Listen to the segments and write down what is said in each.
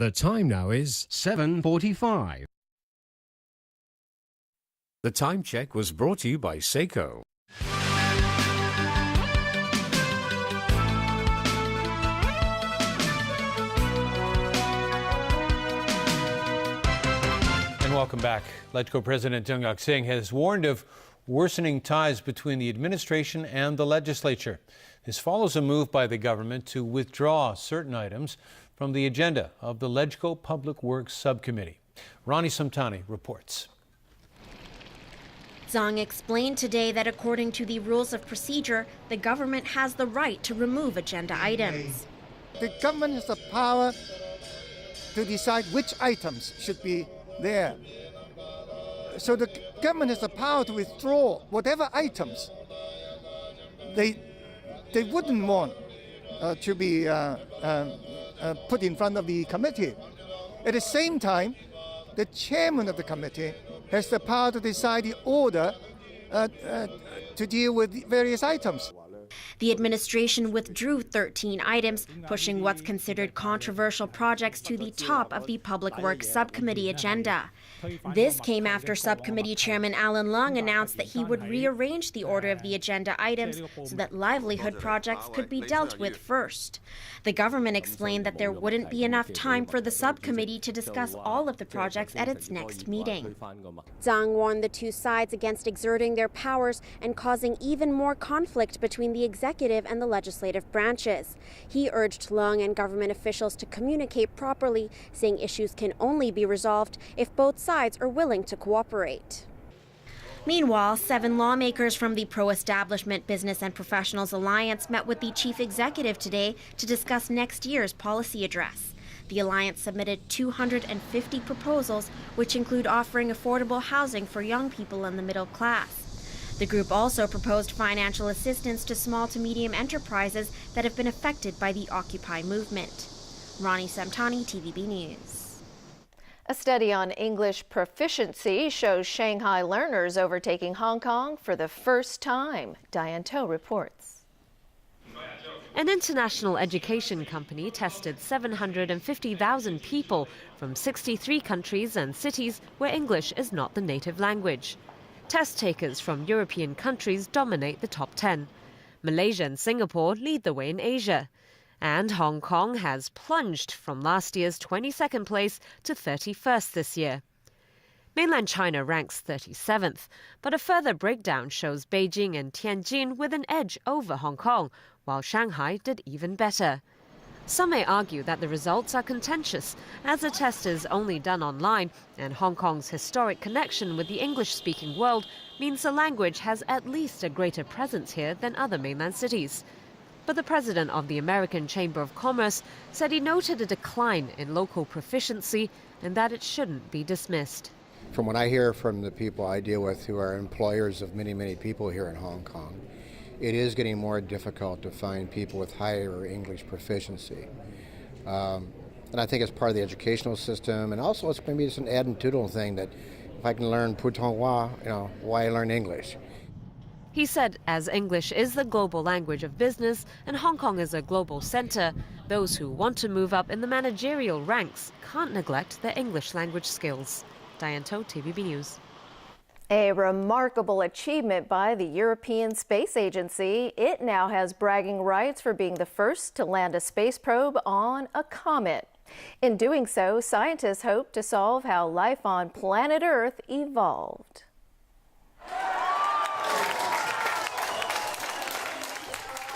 The time now is 7:45. The time check was brought to you by Seiko. And welcome back. LegCo President Jung Ak-sing has warned of worsening ties between the administration and the legislature. This follows a move by the government to withdraw certain items from the agenda of the LegCo Public Works Subcommittee. Ronnie Samtani reports. Zhang explained today that according to the rules of procedure, the government has the right to remove agenda items. The government has the power to decide which items should be there. So the government has the power to withdraw whatever items they wouldn't want to be put in front of the committee. At the same time, the chairman of the committee has the power to decide the order to deal with various items. The administration withdrew 13 items, pushing what's considered controversial projects to the top of the Public Works Subcommittee agenda. This came after Subcommittee Chairman Alan Leung announced that he would rearrange the order of the agenda items so that livelihood projects could be dealt with first. The government explained that there wouldn't be enough time for the subcommittee to discuss all of the projects at its next meeting. Zhang warned the two sides against exerting their powers and causing even more conflict between the executive and the legislative branches. He urged Leung and government officials to communicate properly, saying issues can only be resolved if both sides are willing to cooperate. Meanwhile, 7 lawmakers from the Pro-Establishment Business and Professionals Alliance met with the chief executive today to discuss next year's policy address. The alliance submitted 250 proposals, which include offering affordable housing for young people in the middle class. The group also proposed financial assistance to small to medium enterprises that have been affected by the Occupy movement. Ronnie Samtani, TVB News. A study on English proficiency shows Shanghai learners overtaking Hong Kong for the first time. Diane To reports. An international education company tested 750,000 people from 63 countries and cities where English is not the native language. Test takers from European countries dominate the top 10. Malaysia and Singapore lead the way in Asia. And Hong Kong has plunged from last year's 22nd place to 31st this year. Mainland China ranks 37th, but a further breakdown shows Beijing and Tianjin with an edge over Hong Kong, while Shanghai did even better. Some may argue that the results are contentious, as the test is only done online, and Hong Kong's historic connection with the English-speaking world means the language has at least a greater presence here than other mainland cities. But the president of the American Chamber of Commerce said he noted a decline in local proficiency and that it shouldn't be dismissed. From what I hear from the people I deal with who are employers of many, many people here in Hong Kong, it is getting more difficult to find people with higher English proficiency. And I think it's part of the educational system, and also it's going to be just an attitudinal thing that if I can learn Putonghua, why learn English? He said as English is the global language of business and Hong Kong is a global center, those who want to move up in the managerial ranks can't neglect their English language skills. Diane To, TVB News. A remarkable achievement by the European Space Agency. It now has bragging rights for being the first to land a space probe on a comet. In doing so, scientists hope to solve how life on planet Earth evolved.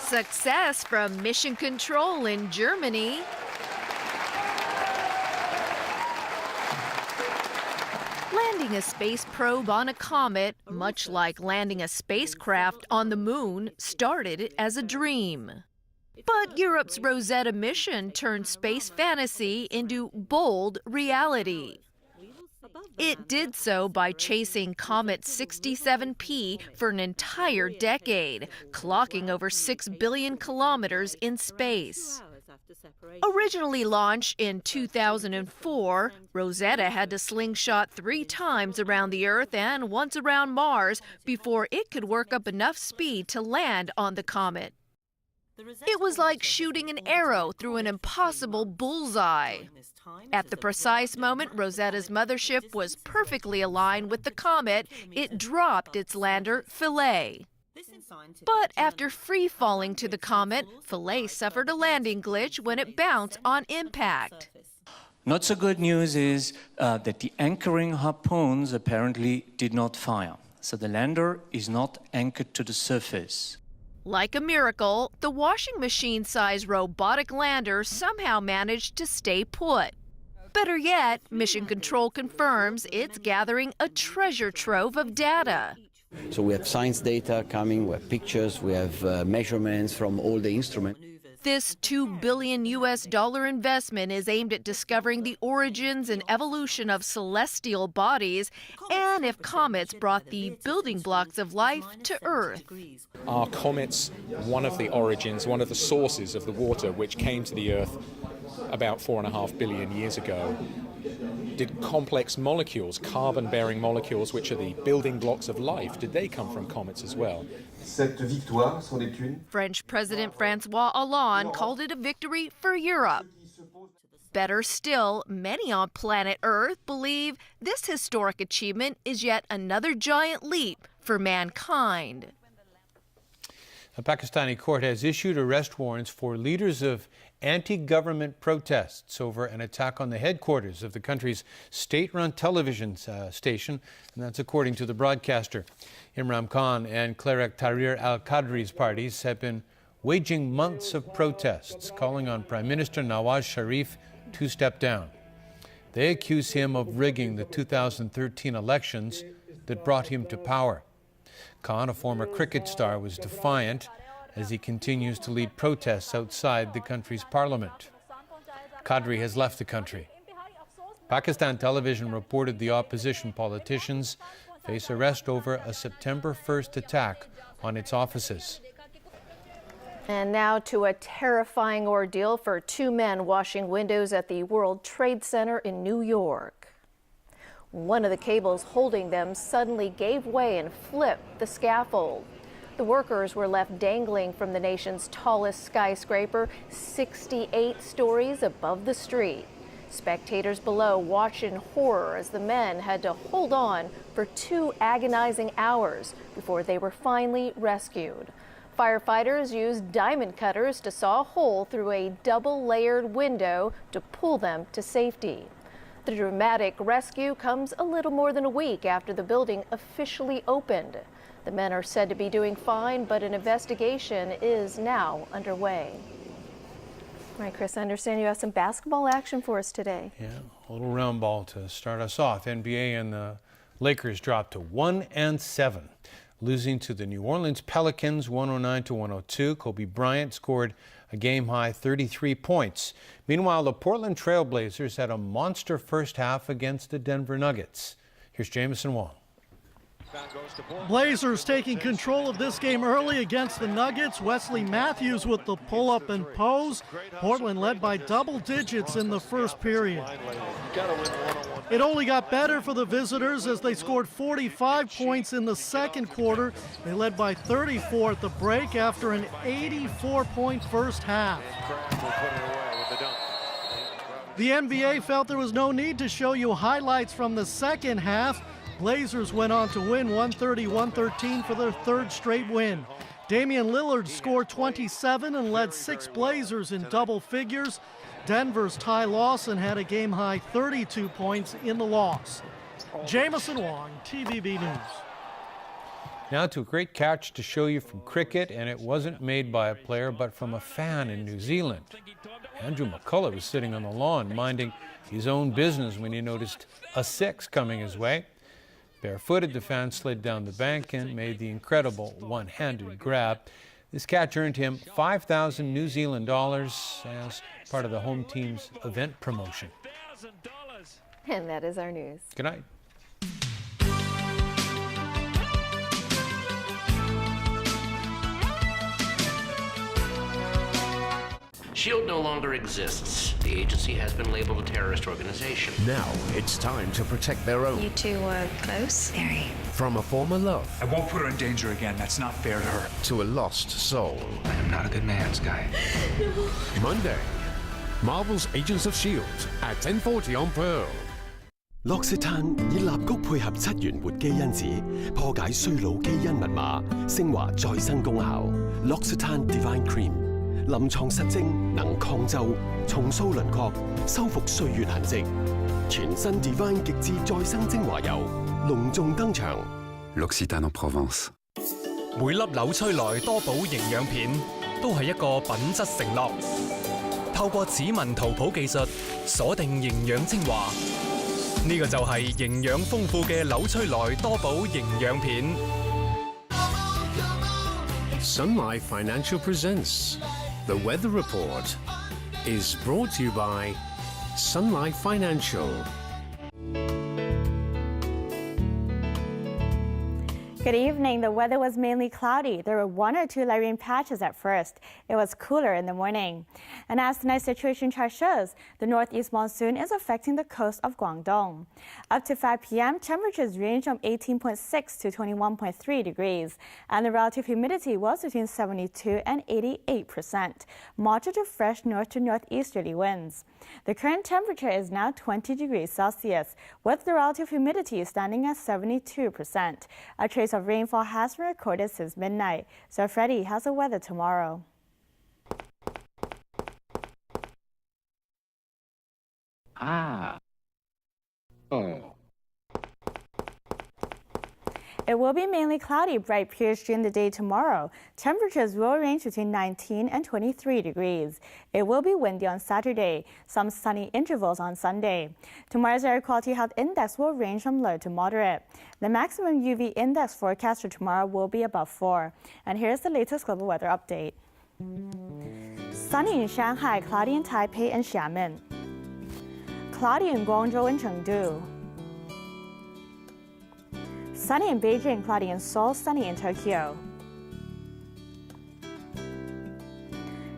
Success from Mission Control in Germany. Landing a space probe on a comet, much like landing a spacecraft on the moon, started as a dream. But Europe's Rosetta mission turned space fantasy into bold reality. It did so by chasing Comet 67P for an entire decade, clocking over 6 billion kilometers in space. Originally launched in 2004, Rosetta had to slingshot 3 times around the Earth and once around Mars before it could work up enough speed to land on the comet. It was like shooting an arrow through an impossible bullseye. At the precise moment Rosetta's mothership was perfectly aligned with the comet, it dropped its lander, Philae. But after free-falling to the comet, Philae suffered a landing glitch when it bounced on impact. Not so good news is that the anchoring harpoons apparently did not fire. So the lander is not anchored to the surface. Like a miracle, the washing machine-sized robotic lander somehow managed to stay put. Better yet, Mission Control confirms it's gathering a treasure trove of data. So we have science data coming, we have pictures, we have measurements from all the instruments. This $2 billion investment is aimed at discovering the origins and evolution of celestial bodies and if comets brought the building blocks of life to Earth. Are comets one of the origins, one of the sources of the water which came to the Earth about 4.5 billion years ago? Did complex molecules, carbon-bearing molecules, which are the building blocks of life, did they come from comets as well? French President Francois Hollande called it a victory for Europe. Better still, many on planet Earth believe this historic achievement is yet another giant leap for mankind. A Pakistani court has issued arrest warrants for leaders of anti-government protests over an attack on the headquarters of the country's state-run television station, and that's according to the broadcaster. Imran Khan and cleric Tahrir al-Qadri's parties have been waging months of protests, calling on Prime Minister Nawaz Sharif to step down. They accuse him of rigging the 2013 elections that brought him to power. Khan, a former cricket star, was defiant as he continues to lead protests outside the country's parliament. Qadri has left the country. Pakistan television reported the opposition politicians face arrest over a September 1st attack on its offices. And now to a terrifying ordeal for two men washing windows at the World Trade Center in New York. One of the cables holding them suddenly gave way and flipped the scaffold. The workers were left dangling from the nation's tallest skyscraper, 68 stories above the street. Spectators below watched in horror as the men had to hold on for 2 agonizing hours before they were finally rescued. Firefighters used diamond cutters to saw a hole through a double-layered window to pull them to safety. The dramatic rescue comes a little more than a week after the building officially opened. The men are said to be doing fine, but an investigation is now underway. All right, Chris, I understand you have some basketball action for us today. Yeah, a little round ball to start us off. NBA and the Lakers dropped to 1-7, losing to the New Orleans Pelicans 109-102. Kobe Bryant scored a game-high 33 points. Meanwhile, the Portland Trail Blazers had a monster first half against the Denver Nuggets. Here's Jamison Wong. Blazers taking control of this game early against the Nuggets. Wesley Matthews with the pull-up and pose. Portland led by double digits in the first period. It only got better for the visitors as they scored 45 points in the second quarter. They led by 34 at the break after an 84-point first half. The NBA felt there was no need to show you highlights from the second half. Blazers went on to win 130-113 for their third straight win. Damian Lillard scored 27 and led 6 Blazers in double figures. Denver's Ty Lawson had a game-high 32 points in the loss. Jamison Wong, TVB News. Now to a great catch to show you from cricket, and it wasn't made by a player but from a fan in New Zealand. Andrew McCullough was sitting on the lawn minding his own business when he noticed a 6 coming his way. Barefooted, the fan slid down the bank and made the incredible one-handed grab. This catch earned him 5,000 New Zealand dollars as part of the home team's event promotion. And that is our news. Good night. SHIELD no longer exists. The agency has been labeled a terrorist organization. Now it's time to protect their own. You two were close? Very. From a former love. I won't put her in danger again. That's not fair to her. To a lost soul. I am not a good man, Sky. No. Monday, Marvel's Agents of S.H.I.E.L.D. at 10:40 on Pearl. 洛士坦以蠟菊配合7元活基因子，破解衰老基因密碼，升華再生功效。洛士坦 Divine Cream 臨床實證能抗皺、重塑輪廓、修復歲月痕跡。全新 Divine 極致再生精華油隆重登場。L'Occitane en Provence。每粒紐崔萊多寶營養片都係一個品質承諾。透過指紋圖譜技術鎖定營養精華。呢個就係營養豐富嘅紐崔萊多寶營養片。Sunlight Financial presents The Weather Report is brought to you by Sunlight Financial. Good evening. The weather was mainly cloudy. There were 1 or 2 light rain patches at first. It was cooler in the morning. And as tonight's situation chart shows, the northeast monsoon is affecting the coast of Guangdong. Up to 5 p.m., temperatures range from 18.6 to 21.3 degrees, and the relative humidity was between 72 and 88%, moderate to fresh north to northeasterly winds. The current temperature is now 20 degrees Celsius, with the relative humidity standing at 72%. A trace of rainfall has been recorded since midnight. So Freddie, how's the weather tomorrow? It will be mainly cloudy, bright periods during the day tomorrow. Temperatures will range between 19 and 23 degrees. It will be windy on Saturday, some sunny intervals on Sunday. Tomorrow's air quality health index will range from low to moderate. The maximum UV index forecast for tomorrow will be above 4. And here's the latest global weather update. Sunny in Shanghai, cloudy in Taipei and Xiamen. Cloudy in Guangzhou and Chengdu. Sunny in Beijing, cloudy in Seoul, sunny in Tokyo.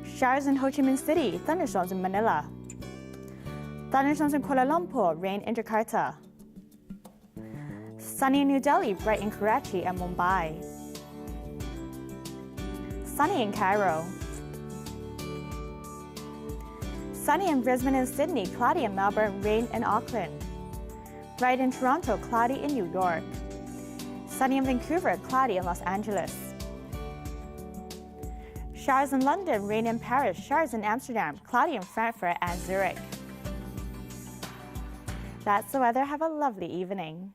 Showers in Ho Chi Minh City, thunderstorms in Manila. Thunderstorms in Kuala Lumpur, rain in Jakarta. Sunny in New Delhi, bright in Karachi and Mumbai. Sunny in Cairo. Sunny in Brisbane and Sydney, cloudy in Melbourne, rain in Auckland. Bright in Toronto, cloudy in New York. Sunny in Vancouver, cloudy in Los Angeles. Showers in London, rain in Paris, showers in Amsterdam, cloudy in Frankfurt and Zurich. That's the weather. Have a lovely evening.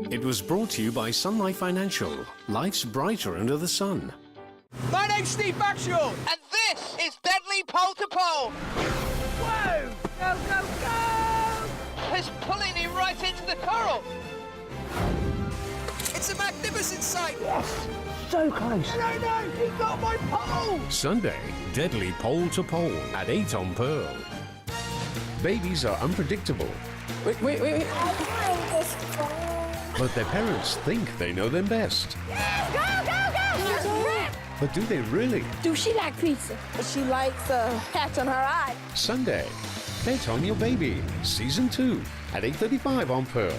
It was brought to you by Sunlight Financial. Life's brighter under the sun. My name's Steve Maxwell, and this is Deadly Pole to Pole. Whoa! Go, go, go! He's pulling him right into the coral. It's a magnificent sight. Yes, so close. No, he got my pole. Sunday, Deadly Pole to Pole at 8 on Pearl. Babies are unpredictable. Wait. I find this phone. But their parents think they know them best. Yes, go! But do they really? Do she like pizza? She likes a patch on her eye. Sunday, Bet on Your Baby, Season 2 at 8:35 on Pearl.